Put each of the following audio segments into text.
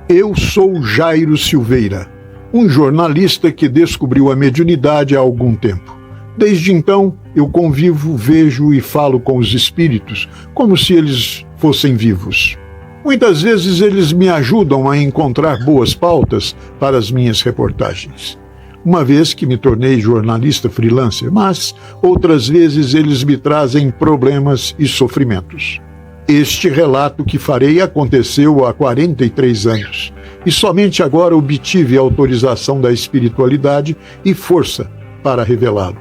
Eu sou Jairo Silveira, um jornalista que descobriu a mediunidade há algum tempo. Desde então, eu convivo, vejo e falo com os espíritos como se eles fossem vivos. Muitas vezes eles me ajudam a encontrar boas pautas para as minhas reportagens, uma vez que me tornei jornalista freelancer, mas outras vezes eles me trazem problemas e sofrimentos. Este relato que farei aconteceu há 43 anos e somente agora obtive a autorização da espiritualidade e força para revelá-lo.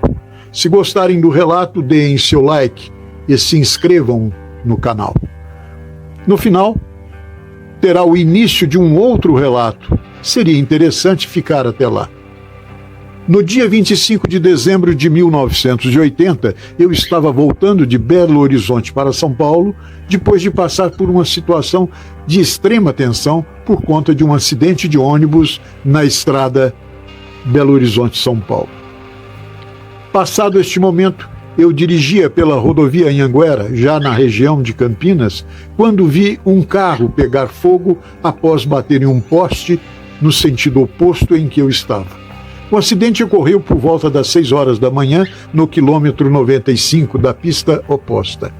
Se gostarem do relato, deem seu like e se inscrevam no canal. No final, terá o início de um outro relato. Seria interessante ficar até lá. No dia 25 de dezembro de 1980, eu estava voltando de Belo Horizonte para São Paulo, depois de passar por uma situação de extrema tensão por conta de um acidente de ônibus na estrada Belo Horizonte-São Paulo. Passado este momento, eu dirigia pela rodovia Anhanguera, já na região de Campinas, quando vi um carro pegar fogo após bater em um poste no sentido oposto em que eu estava. O acidente ocorreu por volta das 6 horas da manhã, no quilômetro 95 da pista oposta.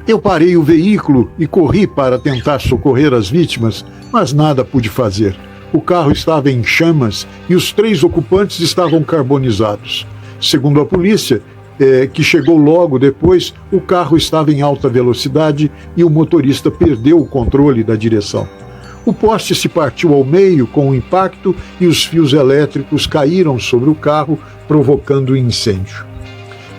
Eu parei o veículo e corri para tentar socorrer as vítimas, mas nada pude fazer. O carro estava em chamas e os 3 ocupantes estavam carbonizados. Segundo a polícia, que chegou logo depois, o carro estava em alta velocidade e o motorista perdeu o controle da direção. O poste se partiu ao meio com o impacto e os fios elétricos caíram sobre o carro, provocando incêndio.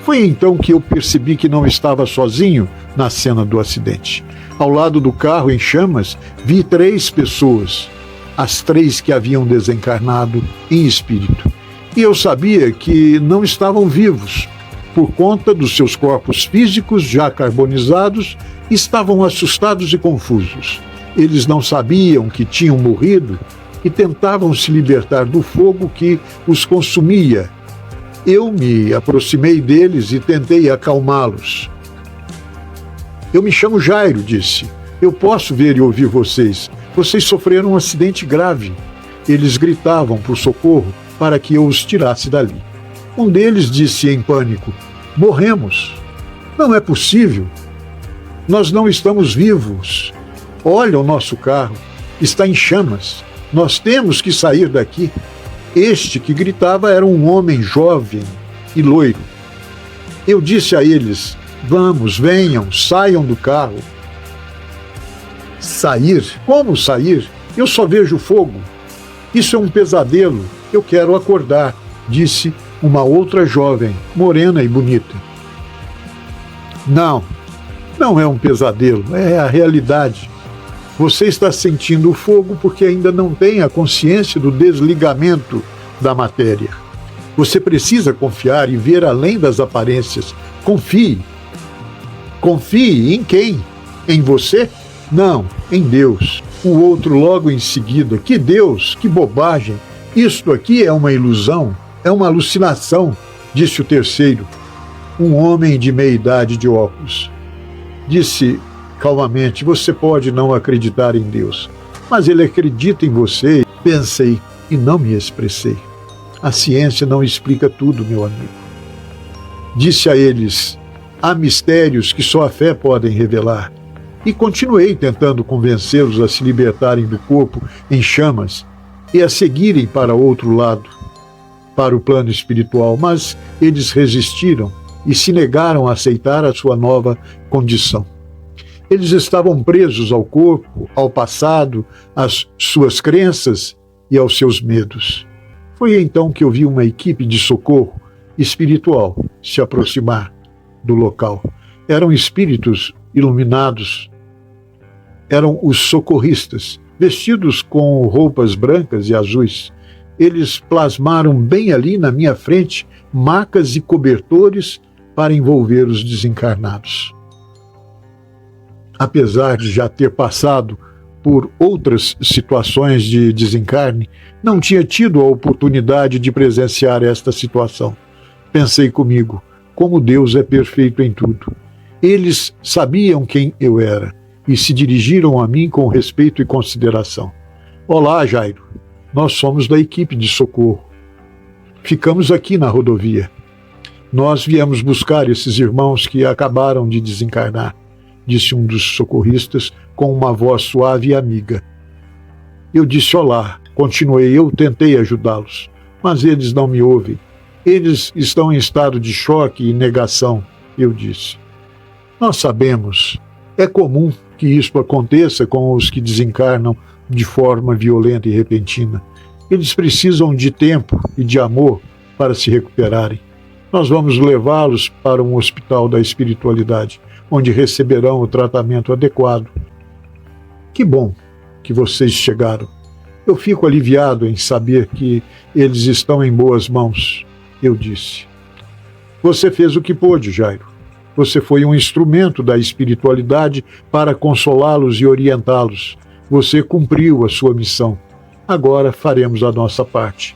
Foi então que eu percebi que não estava sozinho na cena do acidente. Ao lado do carro em chamas, vi 3 pessoas, as 3 que haviam desencarnado em espírito. E eu sabia que não estavam vivos, por conta dos seus corpos físicos já carbonizados, estavam assustados e confusos. Eles não sabiam que tinham morrido e tentavam se libertar do fogo que os consumia. Eu me aproximei deles e tentei acalmá-los. Eu me chamo Jairo, disse. Eu posso ver e ouvir vocês. Vocês sofreram um acidente grave. Eles gritavam por socorro para que eu os tirasse dali. Um deles disse em pânico: morremos. Não é possível. Nós não estamos vivos. Olha o nosso carro, está em chamas. Nós temos que sair daqui. Este que gritava era um homem jovem e loiro. Eu disse a eles: vamos, venham, saiam do carro. Sair? Como sair? Eu só vejo fogo. Isso é um pesadelo. Eu quero acordar, disse uma outra jovem, morena e bonita. Não é um pesadelo, é a realidade. Você está sentindo o fogo porque ainda não tem a consciência do desligamento da matéria. Você precisa confiar e ver além das aparências. Confie. Confie em quem? Em você? Não, em Deus. O outro logo em seguida: que Deus, que bobagem. Isto aqui é uma ilusão, é uma alucinação, disse o terceiro, um homem de meia idade de óculos. Disse calmamente: você pode não acreditar em Deus, mas Ele acredita em você. Pensei e não me expressei. A ciência não explica tudo, meu amigo. Disse a eles: há mistérios que só a fé pode revelar. E continuei tentando convencê-los a se libertarem do corpo em chamas e a seguirem para outro lado, para o plano espiritual, mas eles resistiram e se negaram a aceitar a sua nova condição. Eles estavam presos ao corpo, ao passado, às suas crenças e aos seus medos. Foi então que eu vi uma equipe de socorro espiritual se aproximar do local. Eram espíritos iluminados, eram os socorristas, vestidos com roupas brancas e azuis. Eles plasmaram bem ali na minha frente macas e cobertores para envolver os desencarnados. Apesar de já ter passado por outras situações de desencarne, não tinha tido a oportunidade de presenciar esta situação. Pensei comigo: como Deus é perfeito em tudo. Eles sabiam quem eu era e se dirigiram a mim com respeito e consideração. Olá, Jairo. Nós somos da equipe de socorro. Ficamos aqui na rodovia. Nós viemos buscar esses irmãos que acabaram de desencarnar, disse um dos socorristas com uma voz suave e amiga. Eu disse olá, continuei, eu tentei ajudá-los, mas eles não me ouvem. Eles estão em estado de choque e negação, eu disse. Nós sabemos, é comum que isso aconteça com os que desencarnam de forma violenta e repentina. Eles precisam de tempo e de amor para se recuperarem. Nós vamos levá-los para um hospital da espiritualidade, onde receberão o tratamento adequado. Que bom que vocês chegaram. Eu fico aliviado em saber que eles estão em boas mãos, eu disse. Você fez o que pôde, Jairo. Você foi um instrumento da espiritualidade para consolá-los e orientá-los. Você cumpriu a sua missão. Agora faremos a nossa parte.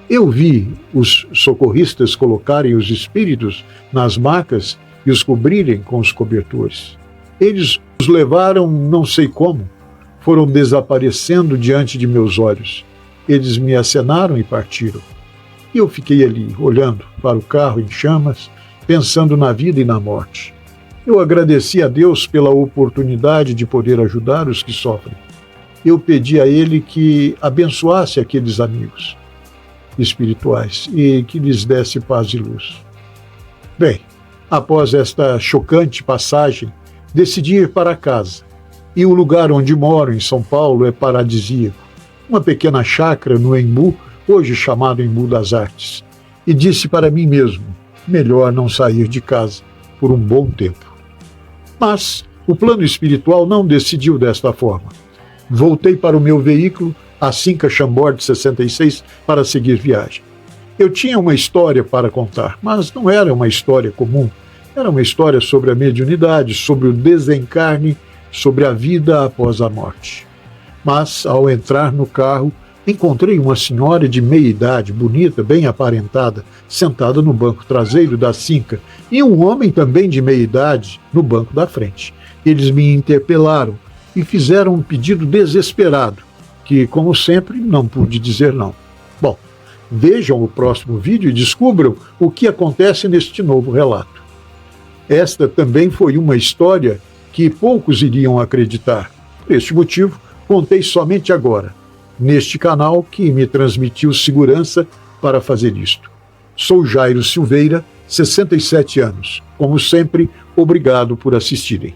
Eu vi os socorristas colocarem os espíritos nas macas e os cobrirem com os cobertores. Eles os levaram não sei como, foram desaparecendo diante de meus olhos. Eles me acenaram e partiram. E eu fiquei ali, olhando para o carro em chamas, pensando na vida e na morte. Eu agradeci a Deus pela oportunidade de poder ajudar os que sofrem. Eu pedi a Ele que abençoasse aqueles amigos espirituais e que lhes desse paz e luz. Bem, após esta chocante passagem, decidi ir para casa. E o lugar onde moro, em São Paulo, é paradisíaco. Uma pequena chácara no Embu, hoje chamado Embu das Artes. E disse para mim mesmo, melhor não sair de casa por um bom tempo. Mas o plano espiritual não decidiu desta forma. Voltei para o meu veículo, a Cinca Chambord 66, para seguir viagem. Eu tinha uma história para contar, mas não era uma história comum. Era uma história sobre a mediunidade, sobre o desencarne, sobre a vida após a morte. Mas, ao entrar no carro, encontrei uma senhora de meia idade, bonita, bem aparentada, sentada no banco traseiro da Cinca, e um homem também de meia idade no banco da frente. Eles me interpelaram e fizeram um pedido desesperado, que, como sempre, não pude dizer não. Bom, vejam o próximo vídeo e descubram o que acontece neste novo relato. Esta também foi uma história que poucos iriam acreditar. Por este motivo, contei somente agora, neste canal que me transmitiu segurança para fazer isto. Sou Jairo Silveira, 67 anos. Como sempre, obrigado por assistirem.